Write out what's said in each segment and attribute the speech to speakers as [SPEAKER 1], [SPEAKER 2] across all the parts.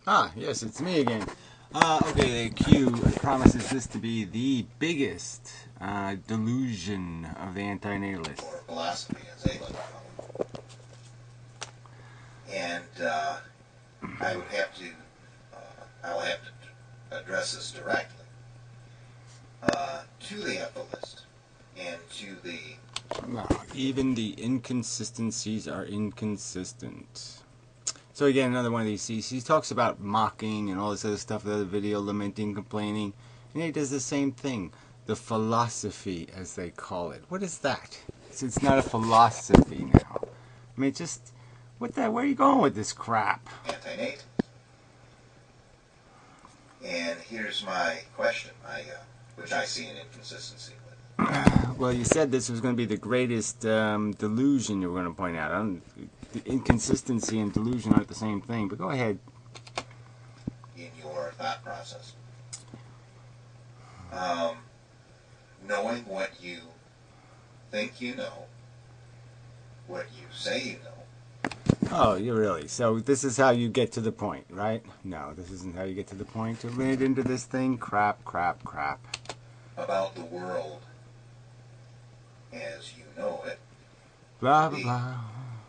[SPEAKER 1] Ah, yes, it's me again. Okay, the Q promises this to be the biggest delusion of the antinatalists.
[SPEAKER 2] Or philosophy, as they like to call it. And I will have to address this directly to the ethicist and to the...
[SPEAKER 1] No, even the inconsistencies are inconsistent. So again, another one of these. He talks about mocking and all this other stuff, the other video, lamenting, complaining, and he does the same thing. The philosophy, as they call it. What is that? It's not a philosophy now. I mean, just what the? Where are you going with this crap?
[SPEAKER 2] Antinatalism. And here's my question, which I see an inconsistency with.
[SPEAKER 1] Well, you said this was going to be the greatest delusion you were going to point out. The inconsistency and delusion aren't the same thing, but go ahead.
[SPEAKER 2] In your thought process. Knowing what you think you know, what you say you know.
[SPEAKER 1] Oh, you really? So this is how you get to the point, right? No, this isn't how you get to the point. To lead into this thing, crap.
[SPEAKER 2] About the world as you know it.
[SPEAKER 1] Blah, blah, blah.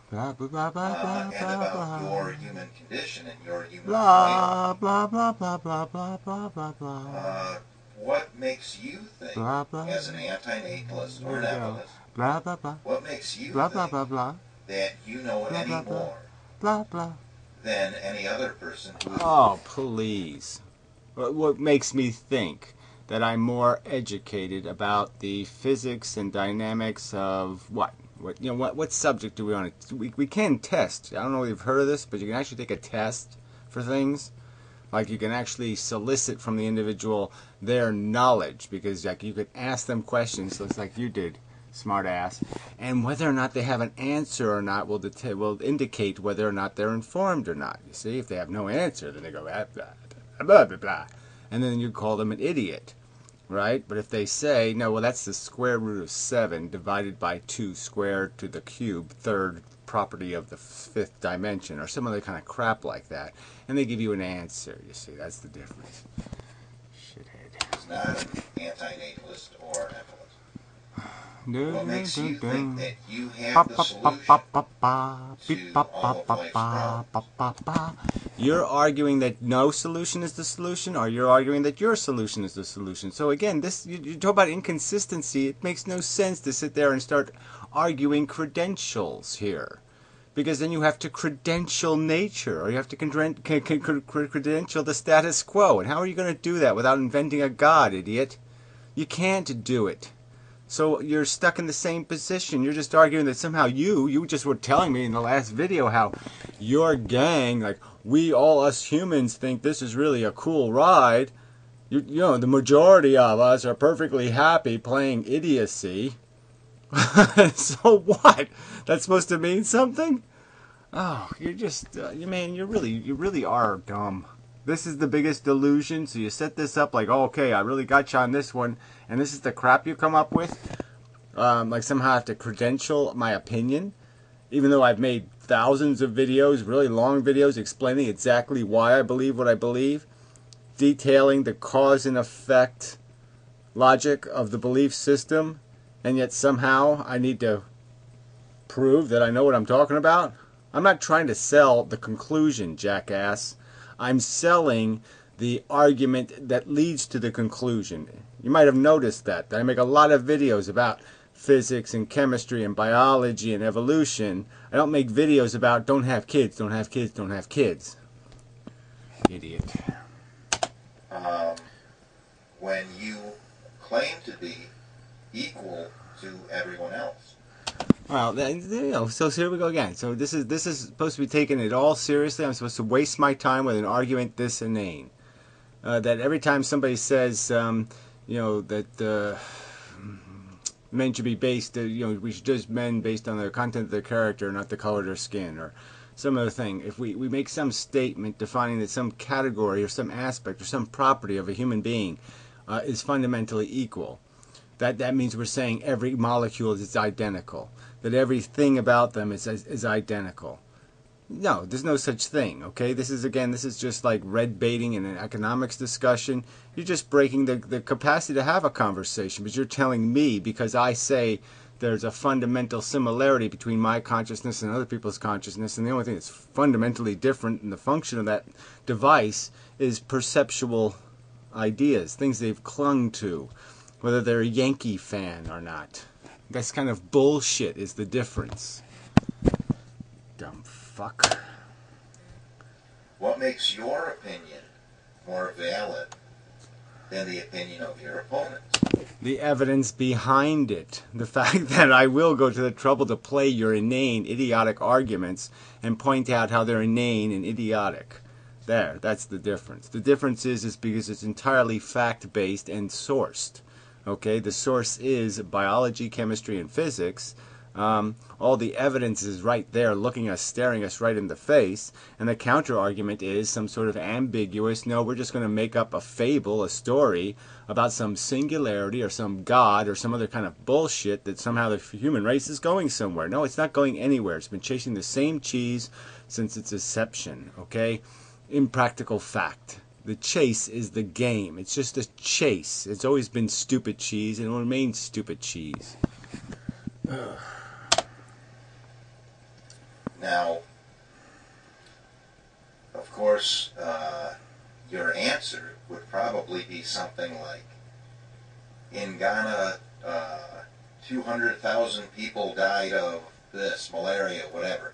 [SPEAKER 1] Blah, blah, blah, blah, blah,
[SPEAKER 2] and about
[SPEAKER 1] blah,
[SPEAKER 2] your human condition and your human
[SPEAKER 1] blah, blah, blah, blah, blah, blah, blah, blah, blah.
[SPEAKER 2] What makes you think,
[SPEAKER 1] blah, blah,
[SPEAKER 2] as an antinatalist or an ethicist,
[SPEAKER 1] blah, blah, blah,
[SPEAKER 2] what makes you
[SPEAKER 1] blah,
[SPEAKER 2] think
[SPEAKER 1] blah, blah, blah,
[SPEAKER 2] that you know
[SPEAKER 1] blah,
[SPEAKER 2] any
[SPEAKER 1] blah, blah,
[SPEAKER 2] more
[SPEAKER 1] blah, blah.
[SPEAKER 2] than any other person who is...
[SPEAKER 1] Oh, please. What makes me think that I'm more educated about the physics and dynamics of what? What subject do we want to... We can test. I don't know if you've heard of this, but you can actually take a test for things. Like you can actually solicit from the individual their knowledge, because like you could ask them questions, just like you did, smart ass, and whether or not they have an answer or not will indicate whether or not they're informed or not. You see, if they have no answer, then they go blah blah blah blah blah, and then you call them an idiot. Right? But if they say, no, well, that's the square root of 7 divided by 2 squared to the cube, third property of the fifth dimension, or some other kind of crap like that, and they give you an answer, you see, that's the difference. Shithead.
[SPEAKER 2] Is not an antinatalist or an ethicist.
[SPEAKER 1] What
[SPEAKER 2] What makes you think that you have the solution to all of life's problems?
[SPEAKER 1] You're arguing that no solution is the solution, or you're arguing that your solution is the solution. So again, you talk about inconsistency. It makes no sense to sit there and start arguing credentials here, because then you have to credential nature, or you have to credential the status quo. And how are you going to do that without inventing a god, idiot? You can't do it. So you're stuck in the same position. You're just arguing that somehow you just were telling me in the last video how your gang, like we all us humans think this is really a cool ride. You know, the majority of us are perfectly happy playing idiocy. So what? That's supposed to mean something? Oh, you're just, man, you really are dumb. This is the biggest delusion, so you set this up like, oh, okay, I really got you on this one, and this is the crap you come up with? Like somehow I have to credential my opinion, even though I've made thousands of videos, really long videos, explaining exactly why I believe what I believe, detailing the cause and effect logic of the belief system, and yet somehow I need to prove that I know what I'm talking about? I'm not trying to sell the conclusion, jackass. I'm selling the argument that leads to the conclusion. You might have noticed that I make a lot of videos about physics and chemistry and biology and evolution. I don't make videos about don't have kids, don't have kids, don't have kids. Idiot.
[SPEAKER 2] When you claim to be equal to everyone else.
[SPEAKER 1] Well, so here we go again. So this is supposed to be taking it all seriously. I'm supposed to waste my time with an argument this inane. That every time somebody says, that men should be based, we should judge men based on the content of their character, not the color of their skin, or some other thing. If we make some statement defining that some category or some aspect or some property of a human being is fundamentally equal, that means we're saying every molecule is identical, that everything about them is identical. No, there's no such thing, okay? This is just like red baiting in an economics discussion. You're just breaking the capacity to have a conversation, but you're telling me because I say there's a fundamental similarity between my consciousness and other people's consciousness, and the only thing that's fundamentally different in the function of that device is perceptual ideas, things they've clung to, whether they're a Yankee fan or not. That's kind of bullshit is the difference. Dumb fuck.
[SPEAKER 2] What makes your opinion more valid than the opinion of your opponents?
[SPEAKER 1] The evidence behind it. The fact that I will go to the trouble to play your inane, idiotic arguments and point out how they're inane and idiotic. That's the difference. The difference is because it's entirely fact-based and sourced. Okay, the source is biology, chemistry, and physics. All the evidence is right there looking us, staring us right in the face, and the counter-argument is some sort of ambiguous, no, we're just going to make up a fable, a story, about some singularity or some god or some other kind of bullshit that somehow the human race is going somewhere. No, it's not going anywhere. It's been chasing the same cheese since its inception, okay? Impractical fact. The chase is the game. It's just a chase. It's always been stupid cheese and it will remain stupid cheese. Ugh.
[SPEAKER 2] Now, of course, your answer would probably be something like, in Ghana, 200,000 people died of this, malaria, whatever.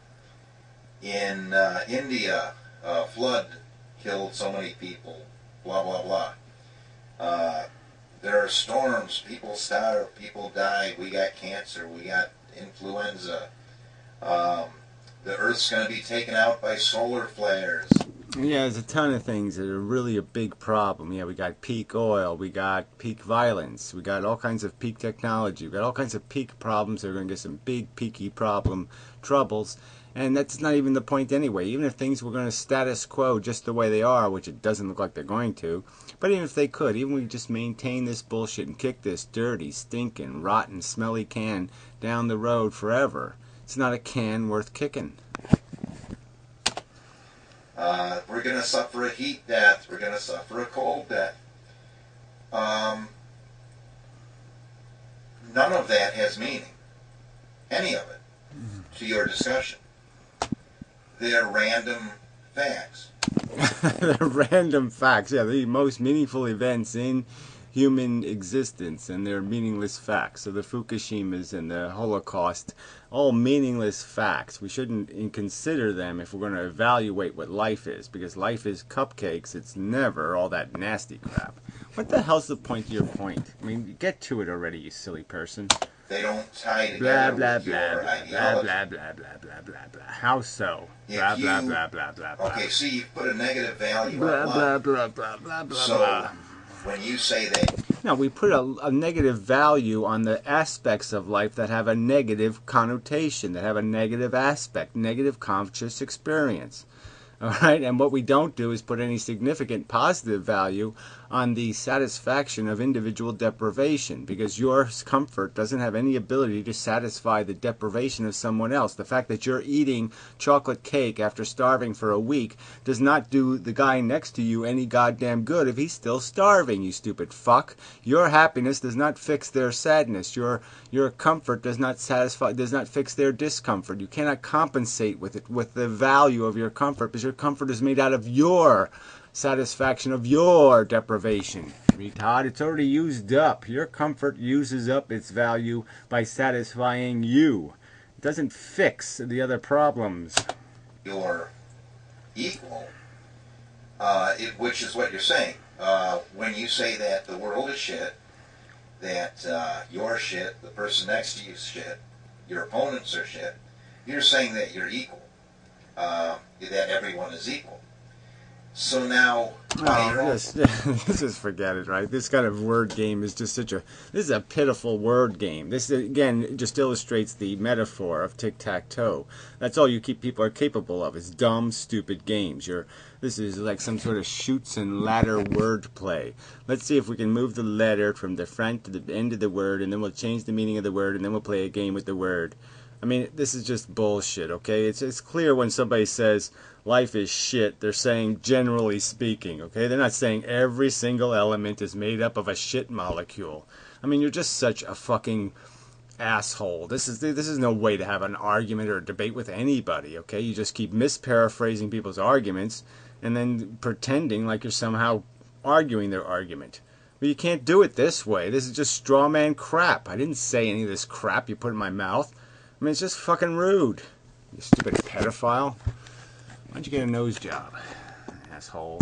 [SPEAKER 2] In India, a flood killed so many people, blah, blah, blah. There are storms, people starved, people died, we got cancer, we got influenza. The Earth's going to be taken out by solar flares.
[SPEAKER 1] Yeah, there's a ton of things that are really a big problem. Yeah, we got peak oil, we got peak violence, we got all kinds of peak technology, we got all kinds of peak problems that are going to get some big peaky troubles. And that's not even the point anyway. Even if things were going to status quo just the way they are, which it doesn't look like they're going to, but even if they could, even if we just maintain this bullshit and kick this dirty, stinking, rotten, smelly can down the road forever, it's not a can worth kicking.
[SPEAKER 2] We're going to suffer a heat death. We're going to suffer a cold death. None of that has meaning. Any of it. To your discussion. They're random facts.
[SPEAKER 1] They're random facts. Yeah, the most meaningful events in human existence, and they're meaningless facts. So the Fukushimas and the Holocaust, all meaningless facts. We shouldn't consider them if we're going to evaluate what life is, because life is cupcakes. It's never all that nasty crap. What the hell's the point of your point? I mean, get to it already, you silly person.
[SPEAKER 2] They don't tie
[SPEAKER 1] Blah,
[SPEAKER 2] together
[SPEAKER 1] blah,
[SPEAKER 2] with
[SPEAKER 1] blah,
[SPEAKER 2] your
[SPEAKER 1] blah, blah,
[SPEAKER 2] ideology.
[SPEAKER 1] blah, blah, blah, blah, blah, blah. How so?
[SPEAKER 2] If
[SPEAKER 1] Blah,
[SPEAKER 2] you-
[SPEAKER 1] blah, blah, blah, blah, blah.
[SPEAKER 2] Okay, see, you put a negative value
[SPEAKER 1] Blah,
[SPEAKER 2] on
[SPEAKER 1] blah,
[SPEAKER 2] life.
[SPEAKER 1] blah, blah, blah, blah,
[SPEAKER 2] So,
[SPEAKER 1] blah.
[SPEAKER 2] when you say that
[SPEAKER 1] No, we put a negative value on the aspects of life that have a negative connotation, that have a negative aspect, negative conscious experience. All right, and what we don't do is put any significant positive value on the satisfaction of individual deprivation, because your comfort doesn't have any ability to satisfy the deprivation of someone else. The fact that you're eating chocolate cake after starving for a week does not do the guy next to you any goddamn good if he's still starving, you stupid fuck. Your happiness does not fix their sadness. Your comfort does not fix their discomfort. You cannot compensate with the value of your comfort, because your comfort is made out of your satisfaction of your deprivation. Retard, it's already used up. Your comfort uses up its value by satisfying you. It doesn't fix the other problems.
[SPEAKER 2] you're equal, which is what you're saying. When you say that the world is shit, that you're shit, the person next to you is shit, your opponents are shit, you're saying that you're equal, that everyone is equal. So now,
[SPEAKER 1] Just forget it, right? This kind of word game is just this is a pitiful word game. This, again, just illustrates the metaphor of tic-tac-toe. That's all people are capable of, is dumb, stupid games. This is like some sort of chutes and ladder word play. Let's see if we can move the letter from the front to the end of the word, and then we'll change the meaning of the word, and then we'll play a game with the word. I mean, this is just bullshit, okay? It's clear when somebody says life is shit, they're saying generally speaking, okay? They're not saying every single element is made up of a shit molecule. I mean, you're just such a fucking asshole. This is no way to have an argument or a debate with anybody, okay? You just keep misparaphrasing people's arguments and then pretending like you're somehow arguing their argument. But you can't do it this way. This is just straw man crap. I didn't say any of this crap you put in my mouth. I mean, it's just fucking rude. You stupid pedophile. Why'd you get a nose job, asshole?